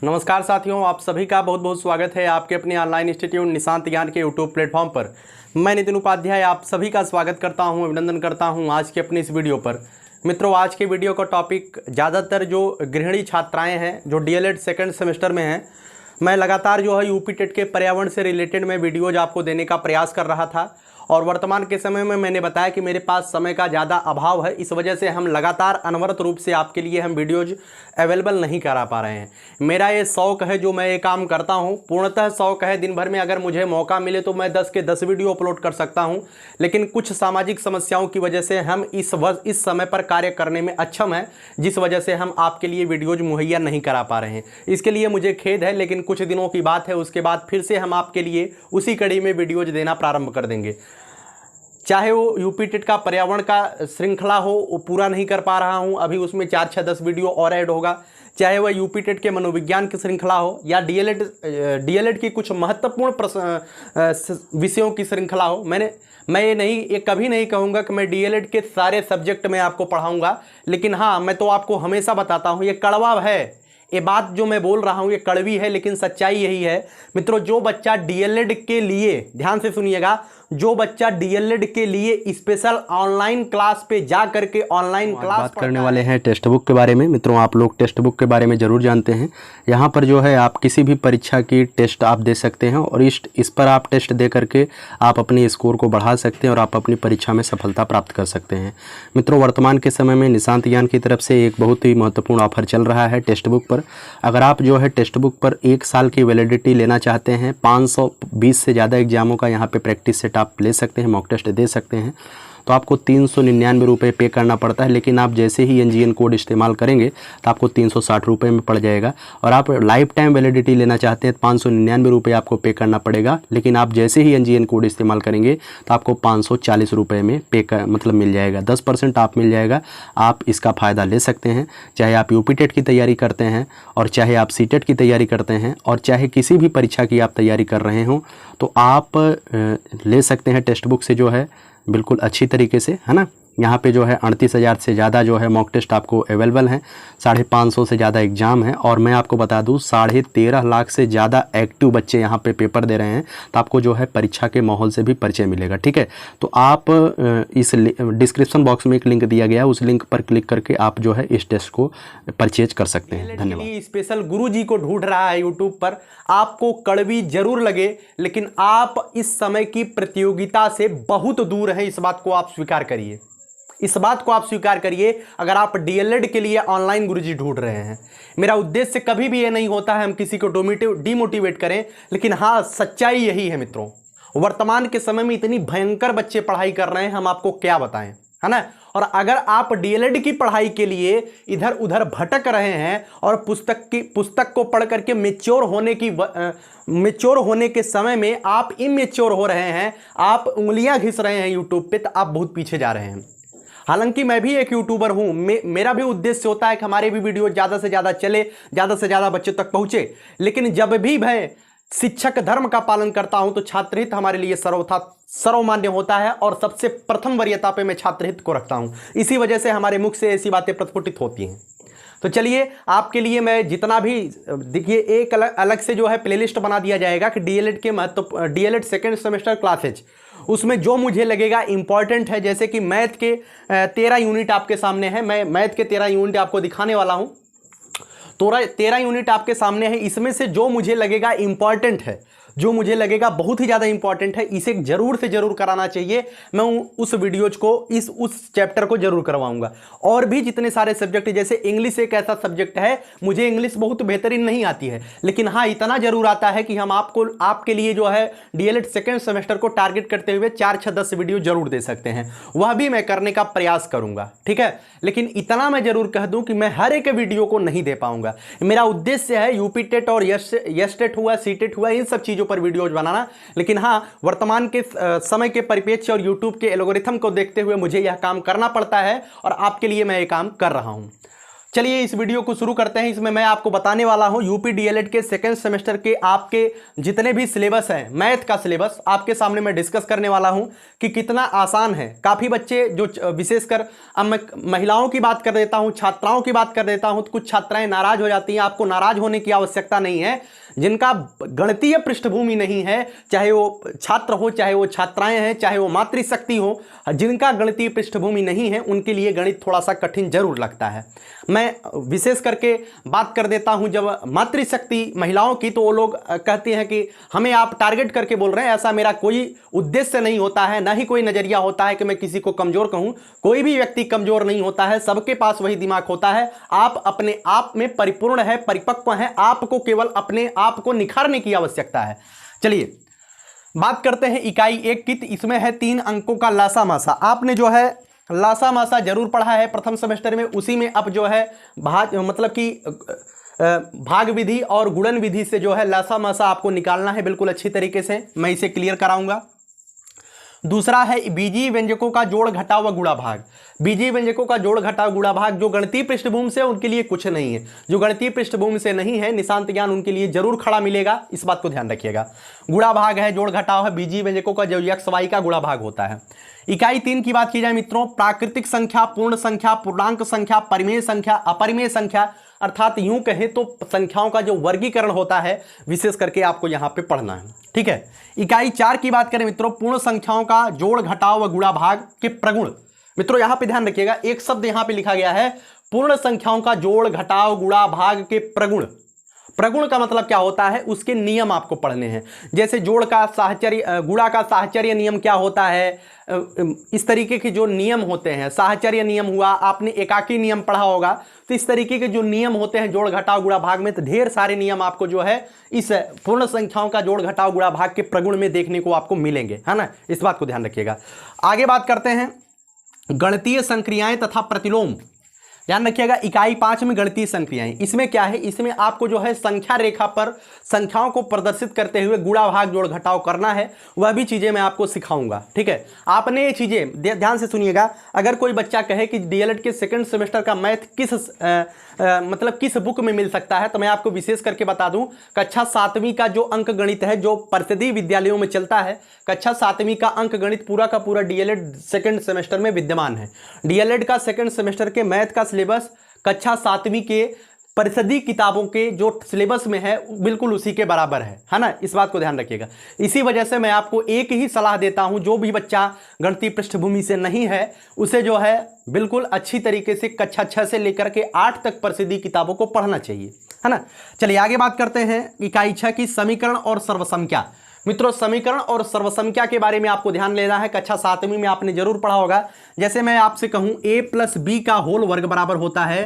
नमस्कार साथियों, आप सभी का बहुत बहुत स्वागत है आपके अपने ऑनलाइन इंस्टीट्यूट निशांत ज्ञान के यूट्यूब प्लेटफॉर्म पर। मैं नितिन उपाध्याय आप सभी का स्वागत करता हूं, अभिनंदन करता हूं आज के अपने इस वीडियो पर। मित्रों, आज के वीडियो का टॉपिक ज़्यादातर जो गृहिणी छात्राएं हैं जो डीएलएड सेकंड सेमेस्टर में हैं, मैं लगातार जो है यूपी टेट के पर्यावरण से रिलेटेड मैं वीडियोज आपको देने का प्रयास कर रहा था और वर्तमान के समय में मैंने बताया कि मेरे पास समय का ज़्यादा अभाव है। इस वजह से हम लगातार अनवरत रूप से आपके लिए हम वीडियोज अवेलेबल नहीं करा पा रहे हैं। मेरा ये शौक़ है जो मैं ये काम करता हूँ, पूर्णतः शौक़ है। दिन भर में अगर मुझे मौका मिले तो मैं 10 के 10 वीडियो अपलोड कर सकता हूँ, लेकिन कुछ सामाजिक समस्याओं की वजह से हम इस समय पर कार्य करने में अक्षम हैं, जिस वजह से हम आपके लिए वीडियोज मुहैया नहीं करा पा रहे हैं। इसके लिए मुझे खेद है, लेकिन कुछ दिनों की बात है, उसके बाद फिर से हम आपके लिए उसी कड़ी में वीडियोज देना प्रारंभ कर देंगे। चाहे वो यूपी टेट का पर्यावरण का श्रृंखला हो, वो पूरा नहीं कर पा रहा हूँ, अभी उसमें 4-6-10 वीडियो और ऐड होगा। चाहे वह यूपी टेट के मनोविज्ञान की श्रृंखला हो या डीएलएड की कुछ महत्वपूर्ण विषयों की श्रृंखला हो। मैं ये कभी नहीं कहूँगा कि मैं डीएलएड के सारे सब्जेक्ट में आपको पढ़ाऊँगा, लेकिन हाँ, मैं तो आपको हमेशा बताता हूँ, ये कड़वा है, ये बात जो मैं बोल रहा हूँ ये कड़वी है, लेकिन सच्चाई यही है। मित्रों, जो बच्चा डीएलएड के लिए, ध्यान से सुनिएगा, जो बच्चा डीएलएड के लिए स्पेशल ऑनलाइन क्लास पे जा करके ऑनलाइन क्लास बात करने वाले हैं टेक्स्ट बुक के बारे में। मित्रों, आप लोग टेक्स्ट बुक के बारे में ज़रूर जानते हैं। यहाँ पर जो है आप किसी भी परीक्षा की टेस्ट आप दे सकते हैं और इस पर आप टेस्ट दे करके आप अपने स्कोर को बढ़ा सकते हैं और आप अपनी परीक्षा में सफलता प्राप्त कर सकते हैं। मित्रों, वर्तमान के समय में निशांत ज्ञान की तरफ से एक बहुत ही महत्वपूर्ण ऑफर चल रहा है टेक्स्ट बुक पर। अगर आप जो है टेक्स्ट बुक पर 1 साल की वैलिडिटी लेना चाहते हैं, 520 से ज़्यादा एग्जामों का यहाँ पे प्रैक्टिस सेट आप ले सकते हैं, मॉक टेस्ट दे सकते हैं, तो आपको 399 रुपये पे करना पड़ता है। लेकिन आप जैसे ही एनजीएन कोड इस्तेमाल करेंगे तो आपको 360 रुपये में पड़ जाएगा। और आप लाइफ टाइम वैलिडिटी लेना चाहते हैं तो 599 रुपये आपको पे करना पड़ेगा, लेकिन आप जैसे ही एनजीएन कोड इस्तेमाल करेंगे तो आपको 540 रुपये में मिल जाएगा। 10% आप मिल जाएगा। आप इसका फ़ायदा ले सकते हैं, चाहे आप यूपी टेट की तैयारी करते हैं और चाहे आप सीटेट की तैयारी करते हैं और चाहे किसी भी परीक्षा की आप तैयारी कर रहे हो, तो आप ले सकते हैं टेक्स्ट बुक से जो है बिल्कुल अच्छी तरीके से, है ना। यहाँ पे जो है 38,000 से ज़्यादा जो है मॉक टेस्ट आपको अवेलेबल हैं, 550 से ज़्यादा एग्ज़ाम है और मैं आपको बता दूँ 13.5 लाख से ज़्यादा एक्टिव बच्चे यहाँ पे पेपर दे रहे हैं। तो आपको जो है परीक्षा के माहौल से भी परिचय मिलेगा, ठीक है। तो आप इस डिस्क्रिप्शन बॉक्स में एक लिंक दिया गया है, उस लिंक पर क्लिक करके आप जो है इस टेस्ट को परचेज कर सकते हैं। धन्यवाद। स्पेशल गुरु जी को ढूंढ रहा है यूट्यूब पर, आपको कड़वी जरूर लगे, लेकिन आप इस समय की प्रतियोगिता से बहुत दूर हैं, इस बात को आप स्वीकार करिए। इस बात को आप स्वीकार करिए। अगर आप डीएलएड के लिए ऑनलाइन गुरुजी ढूंढ रहे हैं, मेरा उद्देश्य कभी भी ये नहीं होता है हम किसी को डिमोटिवेट करें, लेकिन हाँ, सच्चाई यही है मित्रों। वर्तमान के समय में इतनी भयंकर बच्चे पढ़ाई कर रहे हैं, हम आपको क्या बताएं, है ना। और अगर आप डीएलएड की पढ़ाई के लिए इधर उधर भटक रहे हैं और पुस्तक को पढ़ करके मेच्योर होने के समय में आप इमेच्योर हो रहे हैं, आप उंगलियां घिस रहे हैं यूट्यूब पे, तो आप बहुत पीछे जा रहे हैं। हालांकि मैं भी एक यूट्यूबर हूं, मेरा भी उद्देश्य होता है कि हमारे भी वीडियो ज़्यादा से ज़्यादा चले, ज़्यादा से ज़्यादा बच्चों तक पहुंचे, लेकिन जब भी मैं शिक्षक धर्म का पालन करता हूं तो छात्रहित हमारे लिए सर्वमान्य होता है और सबसे प्रथम वरीयता पे मैं छात्रहित को रखता हूं। इसी वजह से हमारे मुख से ऐसी बातें प्रस्फुटित होती हैं। तो चलिए, आपके लिए मैं जितना भी, देखिए, एक अलग से जो है प्लेलिस्ट बना दिया जाएगा कि डीएलएड के डीएलएड सेकेंड सेमेस्टर क्लासेज, उसमें जो मुझे लगेगा इंपॉर्टेंट है, जैसे कि मैथ के 13 यूनिट आपके सामने है। मैं मैथ के 13 यूनिट आपको दिखाने वाला हूं। तो 13 यूनिट आपके सामने है, इसमें से जो मुझे लगेगा इंपॉर्टेंट है, जो मुझे लगेगा बहुत ही ज़्यादा इंपॉर्टेंट है, इसे जरूर से जरूर कराना चाहिए। मैं उस वीडियोज को, उस चैप्टर को जरूर करवाऊंगा। और भी जितने सारे सब्जेक्ट, जैसे इंग्लिश एक ऐसा सब्जेक्ट है, मुझे इंग्लिश बहुत बेहतरीन नहीं आती है, लेकिन हाँ, इतना जरूर आता है कि हम आपके लिए जो है डीएलएड सेकेंड सेमेस्टर को टारगेट करते हुए 4-6-10 वीडियो जरूर दे सकते हैं। वह भी मैं करने का प्रयास करूंगा, ठीक है। लेकिन इतना मैं जरूर कह दूं कि मैं हर एक वीडियो को नहीं दे पाऊंगा। मेरा उद्देश्य है यूपी टेट और यस टेट हुआ, सी टेट हुआ, इन सब चीज़ों पर वीडियोज बनाना। लेकिन हाँ, वर्तमान के समय के परिप्रेक्ष्य और यूट्यूब के एल्गोरिथम को देखते हुए मुझे यह काम करना पड़ता है और आपके लिए मैं ये काम कर रहा हूँ। चलिए इस वीडियो को शुरू करते हैं। इसमें मैं आपको बताने वाला हूं यूपी डीएलएड के सेकेंड सेमेस्टर के आपके जितने भी सिलेबस हैं, मैथ का सिलेबस आपके सामने मैं डिस्कस करने वाला हूं कि कितना आसान है। काफ़ी बच्चे जो विशेषकर अब मैं महिलाओं की बात कर देता हूं, छात्राओं की बात कर देता हूं, तो कुछ छात्राएं नाराज हो जाती हैं। आपको नाराज होने की आवश्यकता नहीं है। जिनका गणितीय पृष्ठभूमि नहीं है, चाहे वो छात्र हो, चाहे वो छात्राएं हैं, चाहे वो मातृशक्ति हो, जिनका गणितीय पृष्ठभूमि नहीं है उनके लिए गणित थोड़ा सा कठिन जरूर लगता है। मैं विशेष करके बात कर देता हूं जब मातृशक्ति महिलाओं की, तो वो लोग कहते हैं कि हमें आप टारगेट करके बोल रहे हैं। ऐसा मेरा कोई उद्देश्य नहीं होता है, ना ही कोई नजरिया होता है कि मैं किसी को कमजोर कहूं। कोई भी व्यक्ति कमजोर नहीं होता है, सबके पास वही दिमाग होता है। आप अपने आप में परिपूर्ण है, परिपक्व है, आपको केवल अपने आप को निखारने की आवश्यकता है। चलिए बात करते हैं इकाई 1 की। इसमें है 3 अंकों का लासा मासा। आपने जो है लासा मासा जरूर पढ़ा है प्रथम सेमेस्टर में। उसी में अब जो है मतलब कि भाग विधि और गुणन विधि से जो है लासा मासा आपको निकालना है बिल्कुल अच्छी तरीके से। मैं इसे क्लियर कराऊंगा। दूसरा है बीजीय व्यंजकों का जोड़ घटाव व गुणा भाग। बीजीय व्यंजकों का जोड़ घटाव गुणा भाग जो गणितीय पृष्ठभूमि से उनके लिए कुछ नहीं है। जो गणितीय पृष्ठभूमि से नहीं है, निशांत ज्ञान उनके लिए जरूर खड़ा मिलेगा, इस बात को ध्यान रखिएगा। गुणा भाग है, जोड़ घटाव है बीजीय व्यंजकों का जो एक्स वाई का गुणा भाग होता है। इकाई 3 की बात की जाए मित्रों, प्राकृतिक संख्या, पूर्ण संख्या, पूर्णांक संख्या, परिमेय संख्या, अपरिमेय संख्या, अर्थात यूं कहें तो संख्याओं का जो वर्गीकरण होता है विशेष करके आपको यहां पे पढ़ना है। ठीक है। इकाई 4 की बात करें मित्रों, पूर्ण संख्याओं का जोड़ घटाव व गुणा भाग के प्रगुण। मित्रों यहां पे ध्यान रखिएगा, एक शब्द यहां पे लिखा गया है पूर्ण संख्याओं का जोड़ घटाव गुणा भाग के प्रगुण। प्रगुण का मतलब क्या होता है, उसके नियम आपको पढ़ने हैं। जैसे जोड़ का साहचर्य, गुणा का साहचर्य नियम क्या होता है, इस तरीके के जो नियम होते हैं। साहचर्य नियम हुआ, आपने एकाकी नियम पढ़ा होगा। तो इस तरीके के जो नियम होते हैं जोड़ घटाव गुणा भाग में, तो ढेर सारे नियम आपको जो है इस पूर्ण संख्याओं का जोड़ घटाव गुणा भाग के प्रगुण में देखने को आपको मिलेंगे, है ना। इस बात को ध्यान रखिएगा। आगे बात करते हैं गणितीय संक्रियाएं तथा प्रतिलोम। ध्यान रखिएगा, इकाई 5 में गणितीय संक्रियाएं। इसमें क्या है, इसमें आपको जो है संख्या रेखा पर संख्याओं को प्रदर्शित करते हुए गुणा भाग जोड़ घटाव करना है। वह भी चीजें मैं आपको सिखाऊंगा। ठीक है, आपने ये चीजें ध्यान से सुनिएगा। अगर कोई बच्चा कहे कि डीएलएड के सेकंड सेमेस्टर का मैथ किस बुक में मिल सकता है, तो मैं आपको विशेष करके बता दूं, कक्षा 7वीं का जो अंक गणित है जो परिषदीय विद्यालयों में चलता है, कक्षा 7वीं का अंक गणित पूरा का पूरा डीएलएड सेकंड सेमेस्टर में विद्यमान है। डीएलएड का सेकंड सेमेस्टर के मैथ का सिलेबस कक्षा 7वीं के परिषदीय किताबों के जो सिलेबस में है बिल्कुल उसी के बराबर है ना। इस बात को ध्यान रखिएगा। इसी वजह से मैं आपको एक ही सलाह देता हूं, जो भी बच्चा गणितीय पृष्ठभूमि से नहीं है उसे जो है बिल्कुल अच्छी तरीके से कक्षा 6 से लेकर के 8 तक परिषदीय किताबों को पढ़ना चाहिए, है ना। चलिए आगे बात करते हैं इकाई 6 की, समीकरण और सर्वसंख्या। मित्रों समीकरण और सर्वसंख्या के बारे में आपको ध्यान लेना है। कक्षा 7वीं में आपने जरूर पढ़ा होगा। जैसे मैं आपसे कहूं a + b का होल वर्ग बराबर होता है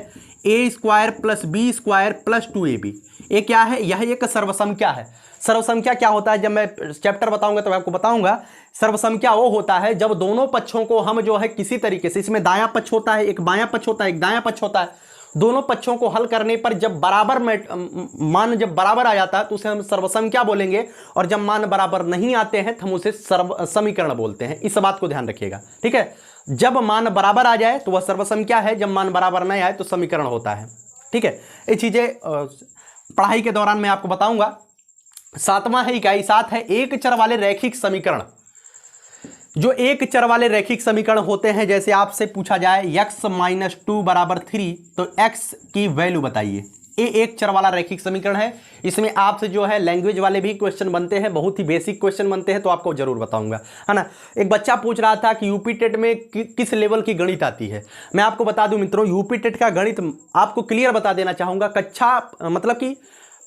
a² + b² + 2ab। ये क्या है, यह एक सर्वसंख्या है। सर्वसंख्या क्या होता है, जब मैं चैप्टर बताऊंगा तो मैं आपको बताऊंगा। सर्वसंख्या वो होता है जब दोनों पक्षों को हम जो है किसी तरीके से, इसमें दायां पक्ष होता है, एक बायां पक्ष होता है, एक दायां पक्ष होता है, दोनों पक्षों को हल करने पर जब बराबर मान जब बराबर आ जाता है तो उसे हम सर्वसंख्या बोलेंगे, और जब मान बराबर नहीं आते हैं तो हम उसे समीकरण बोलते हैं। इस बात को ध्यान रखिएगा। ठीक है, जब मान बराबर आ जाए तो वह सर्वसंख्या है, जब मान बराबर नहीं आए तो समीकरण होता है। ठीक है, ये चीजें पढ़ाई के दौरान मैं आपको बताऊंगा। 7वां है, इकाई 7 है, एक चर वाले रैखिक समीकरण। जो एक चर वाले रैखिक समीकरण होते हैं, जैसे आपसे पूछा जाए x - 2 = 3, तो x की वैल्यू बताइए। ये एक चर वाला रैखिक समीकरण है। इसमें आपसे जो है लैंग्वेज वाले भी क्वेश्चन बनते हैं, बहुत ही बेसिक क्वेश्चन बनते हैं, तो आपको जरूर बताऊंगा, है ना। एक बच्चा पूछ रहा था कि यूपी टेट में किस लेवल की गणित आती है। मैं आपको बता दूं मित्रों, यूपी टेट का गणित आपको क्लियर बता देना चाहूंगा। कक्षा मतलब कि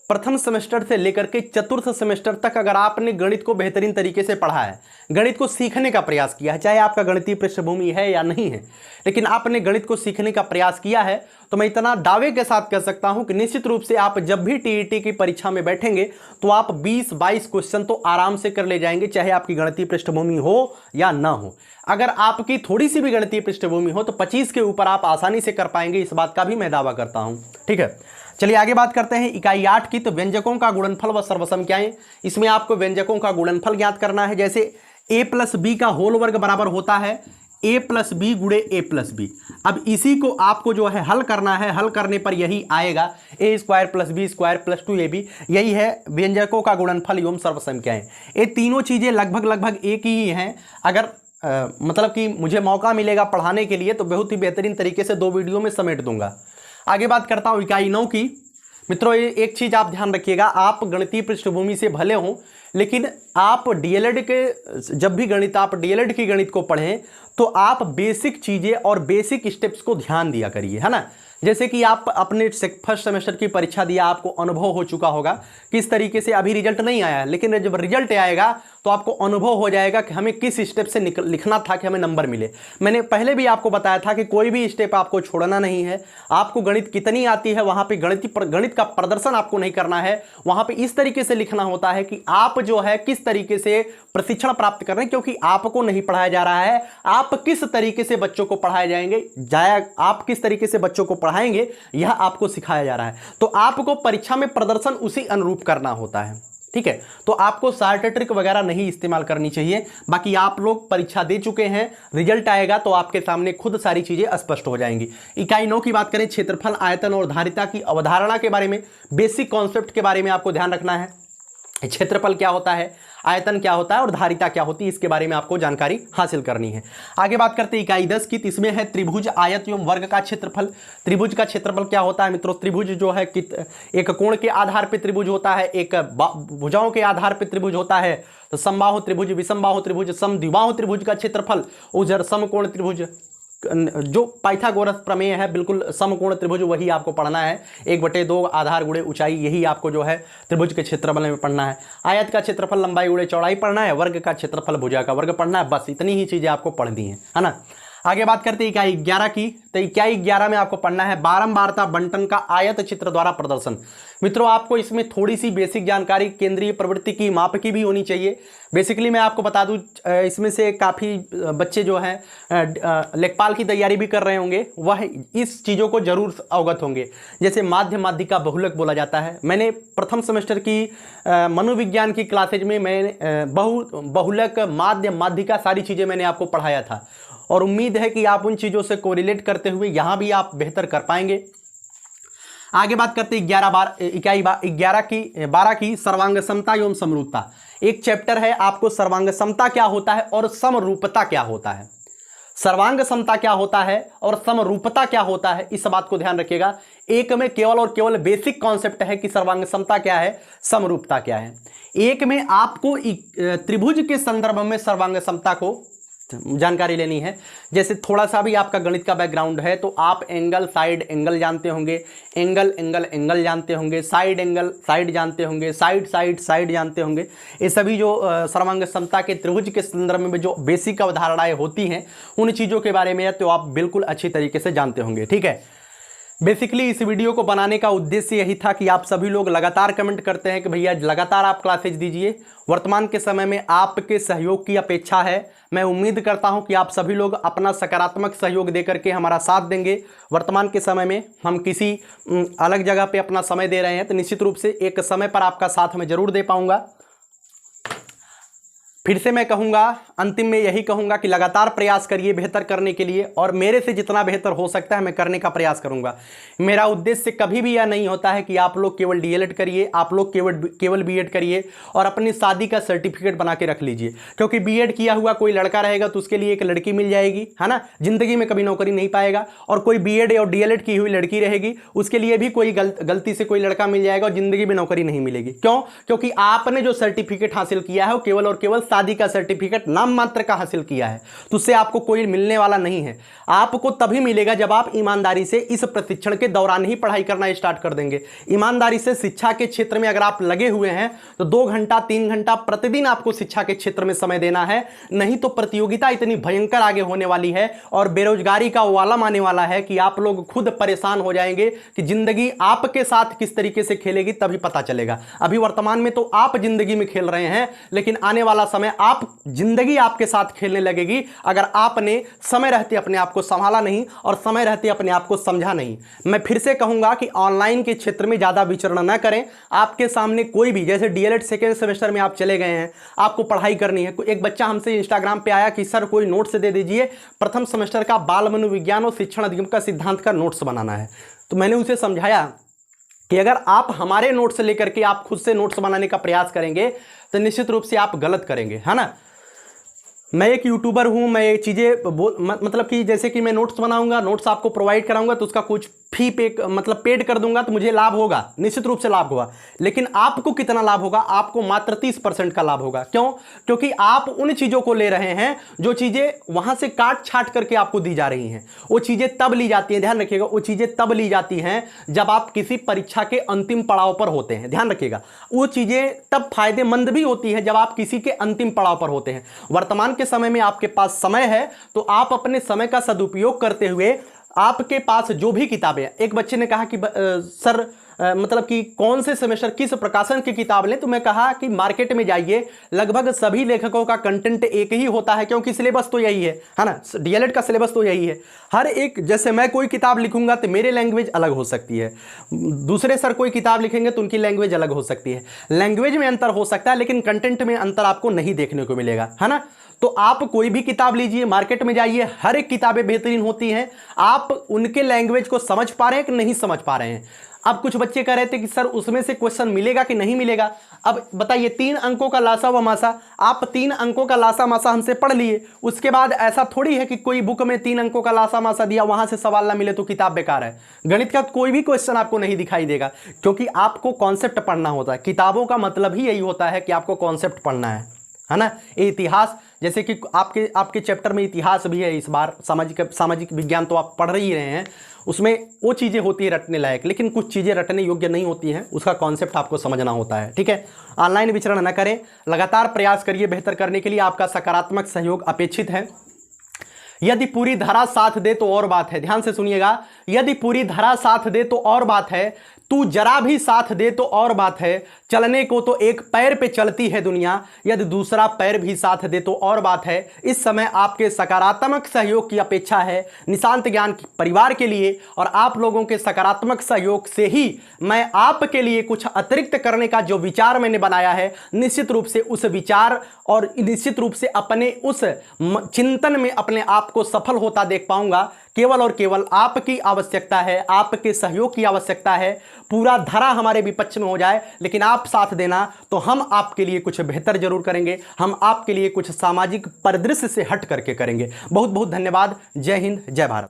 प्रथम सेमेस्टर से लेकर के चतुर्थ सेमेस्टर तक अगर आपने गणित को बेहतरीन तरीके से पढ़ा है, गणित को सीखने का प्रयास किया है, चाहे आपका गणितीय पृष्ठभूमि है या नहीं है, लेकिन आपने गणित को सीखने का प्रयास किया है, तो मैं इतना दावे के साथ कह सकता हूं कि निश्चित रूप से आप जब भी टीईटी की परीक्षा में बैठेंगे तो आप 20-22 क्वेश्चन तो आराम से कर ले जाएंगे, चाहे आपकी गणितीय पृष्ठभूमि हो या ना हो। अगर आपकी थोड़ी सी भी गणितीय पृष्ठभूमि हो तो 25 के ऊपर आप आसानी से कर पाएंगे, इस बात का भी मैं दावा करता हूं। ठीक है, चलिए आगे बात करते हैं इकाई 8 की, तो व्यंजकों का गुणनफल व सर्वसंख्याएं। इसमें आपको व्यंजकों का गुणनफल ज्ञात करना है। जैसे a + b का होल वर्ग बराबर होता है ए प्लस बी गुणे ए प्लस बी। अब इसी को आपको जो है हल करना है, हल करने पर यही आएगा a square plus b square plus 2ab। यही है व्यंजकों का गुणनफल एवं सर्वसंख्याएं। ये तीनों चीज़ें लगभग लगभग एक ही हैं। अगर मतलब कि मुझे मौका मिलेगा पढ़ाने के लिए तो बहुत ही बेहतरीन तरीके से 2 वीडियो में समेट दूंगा। आगे बात करता हूँ इकाई 9 की। मित्रों ये एक चीज़ आप ध्यान रखिएगा, आप गणितीय पृष्ठभूमि से भले हों लेकिन आप डीएलएड के जब भी गणित आप डीएलएड की गणित को पढ़ें तो आप बेसिक चीज़ें और बेसिक स्टेप्स को ध्यान दिया करिए, है ना। जैसे कि आप अपने फर्स्ट सेमेस्टर की परीक्षा दिया, आपको अनुभव हो चुका होगा किस तरीके से, अभी रिजल्ट नहीं आया लेकिन जब रिजल्ट आएगा तो आपको अनुभव हो जाएगा कि हमें किस स्टेप से लिखना था कि हमें नंबर मिले। मैंने पहले भी आपको बताया था कि कोई भी स्टेप आपको छोड़ना नहीं है। आपको गणित कितनी आती है वहाँ पे गणित का प्रदर्शन आपको नहीं करना है, वहाँ पे इस तरीके से लिखना होता है कि आप जो है किस तरीके से प्रशिक्षण प्राप्त कर रहे हैं, क्योंकि आपको नहीं पढ़ाया जा रहा है, आप किस तरीके से बच्चों को पढ़ाए आप किस तरीके से बच्चों को पढ़ाएंगे यह आपको सिखाया जा रहा है। तो आपको परीक्षा में प्रदर्शन उसी अनुरूप करना होता है, ठीक है। तो आपको शॉर्ट ट्रिक वगैरह नहीं इस्तेमाल करनी चाहिए। बाकी आप लोग परीक्षा दे चुके हैं, रिजल्ट आएगा तो आपके सामने खुद सारी चीजें स्पष्ट हो जाएंगी। इकाई 9 की बात करें, क्षेत्रफल, आयतन और धारिता की अवधारणा के बारे में, बेसिक कॉन्सेप्ट के बारे में आपको ध्यान रखना है। क्षेत्रफल क्या होता है, आयतन क्या होता है और धारिता क्या होती है, इसके बारे में आपको जानकारी हासिल करनी है। आगे बात करते हैं इकाई 10 की। इसमें है त्रिभुज, आयत एवं वर्ग का क्षेत्रफल। त्रिभुज का क्षेत्रफल क्या होता है मित्रों? त्रिभुज जो है एक कोण के आधार पर त्रिभुज होता है, एक भुजाओं के आधार पर त्रिभुज होता है। तो समबाहु त्रिभुज, विषमबाहु त्रिभुज, समद्विबाहु त्रिभुज का क्षेत्रफल, उधर समकोण त्रिभुज, जो पाइथागोरस प्रमेय है, बिल्कुल समकोण त्रिभुज वही आपको पढ़ना है। 1/2 आधार गुणे ऊंचाई, यही आपको जो है त्रिभुज के क्षेत्रफल में पढ़ना है। आयत का क्षेत्रफल लंबाई गुणे चौड़ाई पढ़ना है। वर्ग का क्षेत्रफल भुजा का वर्ग पढ़ना है। बस इतनी ही चीजें आपको पढ़नी है ना। आगे बात करते हैं इकाई 11 की। तो इकाई 11 में आपको पढ़ना है बारंबारता बंटन का आयत चित्र द्वारा प्रदर्शन। मित्रों आपको इसमें थोड़ी सी बेसिक जानकारी केंद्रीय प्रवृत्ति की, माप की भी होनी चाहिए। बेसिकली मैं आपको बता दूं, इसमें से काफ़ी बच्चे जो हैं लेखपाल की तैयारी भी कर रहे होंगे, वह इस चीज़ों को जरूर अवगत होंगे। जैसे माध्य माध्यिका बहुलक बोला जाता है। मैंने प्रथम सेमेस्टर की मनोविज्ञान की क्लासेज में मैंने बहुलक, माध्य माध्यिका सारी चीज़ें मैंने आपको पढ़ाया था और उम्मीद है कि आप उन चीज़ों से कोरिलेट करते हुए यहाँ भी आप बेहतर कर पाएंगे। आगे बात करते हैं इकाई 12 की सर्वांग समता एवं समरूपता। एक चैप्टर है, आपको सर्वांग समता क्या होता है और समरूपता क्या होता है। सर्वांग समता क्या होता है और समरूपता क्या होता है, इस बात को ध्यान रखिएगा। एक में केवल और केवल बेसिक कॉन्सेप्ट है कि सर्वांग समता क्या है, समरूपता क्या है। एक में आपको त्रिभुज के संदर्भ में सर्वांग समता को जानकारी लेनी है। जैसे थोड़ा सा भी आपका गणित का बैकग्राउंड है तो आप एंगल, साइड एंगल जानते होंगे, एंगल एंगल एंगल जानते होंगे, साइड एंगल साइड जानते होंगे, साइड साइड साइड जानते होंगे। ये सभी जो सर्वांग समता के त्रिभुज के संदर्भ में जो बेसिक अवधारणाएं होती हैं उन चीज़ों के बारे में तो आप बिल्कुल अच्छी तरीके से जानते होंगे, ठीक है। बेसिकली इस वीडियो को बनाने का उद्देश्य यही था कि आप सभी लोग लगातार कमेंट करते हैं कि भैया लगातार आप क्लासेज दीजिए। वर्तमान के समय में आपके सहयोग की अपेक्षा है। मैं उम्मीद करता हूं कि आप सभी लोग अपना सकारात्मक सहयोग देकर के हमारा साथ देंगे। वर्तमान के समय में हम किसी अलग जगह पे अपना समय दे रहे हैं तो निश्चित रूप से एक समय पर आपका साथ मैं जरूर दे पाऊंगा। फिर से मैं कहूँगा, अंतिम में यही कहूँगा कि लगातार प्रयास करिए बेहतर करने के लिए और मेरे से जितना बेहतर हो सकता है मैं करने का प्रयास करूँगा। मेरा उद्देश्य कभी भी यह नहीं होता है कि आप लोग केवल डीएलएड करिए, आप लोग केवल बीएड करिए और अपनी शादी का सर्टिफिकेट बना के रख लीजिए। क्योंकि बीएड किया हुआ कोई लड़का रहेगा तो उसके लिए एक लड़की मिल जाएगी, है ना, जिंदगी में कभी नौकरी नहीं पाएगा। और कोई बीएड और डीएलएड की हुई लड़की रहेगी उसके लिए भी कोई गलती से कोई लड़का मिल जाएगा और जिंदगी में नौकरी नहीं मिलेगी। क्यों? क्योंकि आपने जो सर्टिफिकेट हासिल किया है वो केवल और केवल शादी का सर्टिफिकेट नाम मात्र का हासिल किया है, तो उससे आपको कोई मिलने वाला नहीं है। आपको तभी मिलेगा जब आप ईमानदारी से इस प्रशिक्षण के दौरान ही पढ़ाई करना स्टार्ट कर देंगे। ईमानदारी से शिक्षा के क्षेत्र में अगर आप लगे हुए हैं तो 2 घंटा 3 घंटा प्रतिदिन आपको शिक्षा के क्षेत्र में समय देना है, नहीं तो प्रतियोगिता इतनी भयंकर आगे होने वाली है और बेरोजगारी का वालम आने वाला है कि आप लोग खुद परेशान हो जाएंगे कि जिंदगी आपके साथ किस तरीके से खेलेगी, तभी पता चलेगा। अभी वर्तमान में तो आप जिंदगी में खेल रहे हैं, लेकिन आने वाला समय समय आप जिंदगी आपके साथ खेलने लगेगी अगर आपने समय रहते अपने आप को संभाला नहीं और समय रहते अपने आप को समझा नहीं। मैं फिर से कहूंगा कि ऑनलाइन के क्षेत्र में ज़्यादा विचरण न करें। आपके सामने कोई भी, जैसे डीएलएड सेकेंड सेमेस्टर में आप चले गए हैं, आपको पढ़ाई करनी है। एक बच्चा हमसे इंस्टाग्राम पे आया कि सर कोई नोट्स दे दीजिए, प्रथम सेमेस्टर का बाल मनोविज्ञान और शिक्षण अधिगम का सिद्धांत का नोट्स बनाना है। तो मैंने उसे समझाया कि अगर आप हमारे नोट्स लेकर के आप खुद से नोट्स बनाने का प्रयास करेंगे तो निश्चित रूप से आप गलत करेंगे, है ना। मैं एक यूट्यूबर हूं, मैं ये चीज़ें मतलब कि जैसे कि मैं नोट्स बनाऊंगा, नोट्स आपको प्रोवाइड कराऊंगा तो उसका कुछ फी पेड कर दूंगा तो मुझे लाभ होगा, निश्चित रूप से लाभ होगा। लेकिन आपको कितना लाभ होगा? आपको मात्र 30% का लाभ होगा। क्यों? क्योंकि आप उन चीज़ों को ले रहे हैं जो चीज़ें वहां से काट छाट करके आपको दी जा रही हैं। वो चीज़ें तब ली जाती हैं, ध्यान रखिएगा, वो चीज़ें तब ली जाती हैं जब आप किसी परीक्षा के अंतिम पड़ाव पर होते हैं। ध्यान रखिएगा, वो चीज़ें तब फायदेमंद भी होती हैं जब आप किसी के अंतिम पड़ाव पर होते हैं। वर्तमान के समय में आपके पास समय है तो आप अपने समय का सदुपयोग करते हुए आपके पास जो भी किताबें, एक बच्चे ने कहा कि सर मतलब कि कौन से सेमेस्टर किस प्रकाशन की किताब लें, तो मैं कहा कि मार्केट में जाइए, लगभग सभी लेखकों का कंटेंट एक ही होता है क्योंकि सिलेबस तो यही है ना, डीएलएड का सिलेबस तो यही है। हर एक, जैसे मैं कोई किताब लिखूंगा तो मेरे लैंग्वेज अलग हो सकती है, दूसरे सर कोई किताब लिखेंगे तो उनकी लैंग्वेज अलग हो सकती है। लैंग्वेज में अंतर हो सकता है लेकिन कंटेंट में अंतर आपको नहीं देखने को मिलेगा, है ना। तो आप कोई भी किताब लीजिए, मार्केट में जाइए, हर एक किताबें बेहतरीन होती हैं। आप उनके लैंग्वेज को समझ पा रहे हैं कि नहीं समझ पा रहे हैं। अब कुछ बच्चे कह रहे थे कि सर उसमें से क्वेश्चन मिलेगा कि नहीं मिलेगा। अब बताइए, 3 अंकों का लासा व मासा, आप 3 अंकों का लासा मासा हमसे पढ़ लिए, उसके बाद ऐसा थोड़ी है कि कोई बुक में 3 अंकों का लासा मासा दिया वहां से सवाल ना मिले तो किताब बेकार है। गणित का कोई भी क्वेश्चन आपको नहीं दिखाई देगा क्योंकि आपको कॉन्सेप्ट पढ़ना होता है। किताबों का मतलब ही यही होता है कि आपको कॉन्सेप्ट पढ़ना है ना। ये इतिहास, जैसे कि आपके चैप्टर में इतिहास भी है इस बार, सामाजिक विज्ञान तो आप पढ़ ही रहे हैं, उसमें वो चीज़ें होती है रटने लायक, लेकिन कुछ चीज़ें रटने योग्य नहीं होती हैं, उसका कॉन्सेप्ट आपको समझना होता है, ठीक है। ऑनलाइन विचरण न करें, लगातार प्रयास करिए बेहतर करने के लिए, आपका सकारात्मक सहयोग अपेक्षित है। यदि पूरी धारा साथ दे तो और बात है, ध्यान से सुनिएगा, यदि पूरी धारा साथ दे तो और बात है, तू जरा भी साथ दे तो और बात है, चलने को तो एक पैर पे चलती है दुनिया, यदि दूसरा पैर भी साथ दे तो और बात है। इस समय आपके सकारात्मक सहयोग की अपेक्षा है निशांत ज्ञान परिवार के लिए, और आप लोगों के सकारात्मक सहयोग से ही मैं आपके लिए कुछ अतिरिक्त करने का जो विचार मैंने बनाया है, निश्चित रूप से उस विचार और निश्चित रूप से अपने उस चिंतन में अपने आप को सफल होता देख पाऊंगा। केवल और केवल आपकी आवश्यकता है, आपके सहयोग की आवश्यकता है। पूरा धरा हमारे विपक्ष में हो जाए लेकिन आप साथ देना तो हम आपके लिए कुछ बेहतर जरूर करेंगे, हम आपके लिए कुछ सामाजिक परिदृश्य से हट करके करेंगे। बहुत बहुत धन्यवाद। जय हिंद, जय भारत।